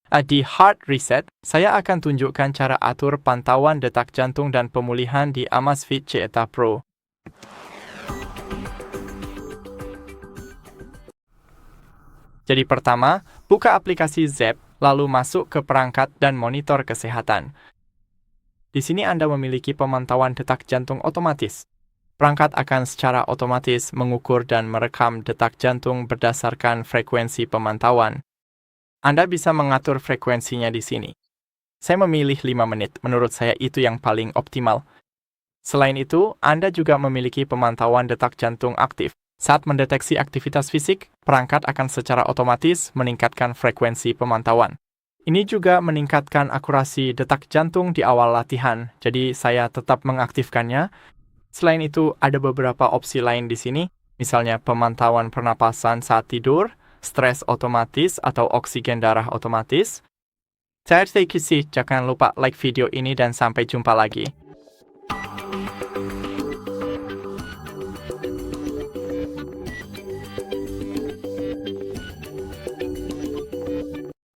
Di Heart Reset, saya akan tunjukkan cara atur pantauan detak jantung dan pemulihan di AMAZFIT Cheetah Pro. Jadi pertama, buka aplikasi ZEP, lalu masuk ke perangkat dan Monitor Kesehatan. Di sini Anda memiliki pemantauan detak jantung otomatis. Perangkat akan secara otomatis mengukur dan merekam detak jantung berdasarkan frekuensi pemantauan. Anda bisa mengatur frekuensinya di sini. Saya memilih 5 menit, menurut saya itu yang paling optimal. Selain itu, Anda juga memiliki pemantauan detak jantung aktif. Saat mendeteksi aktivitas fisik, perangkat akan secara otomatis meningkatkan frekuensi pemantauan. Ini juga meningkatkan akurasi detak jantung di awal latihan, jadi saya tetap mengaktifkannya. Selain itu, ada beberapa opsi lain di sini, misalnya pemantauan pernapasan saat tidur, stres otomatis atau oksigen darah otomatis. Saya terima kasih, jangan lupa like video ini dan sampai jumpa lagi.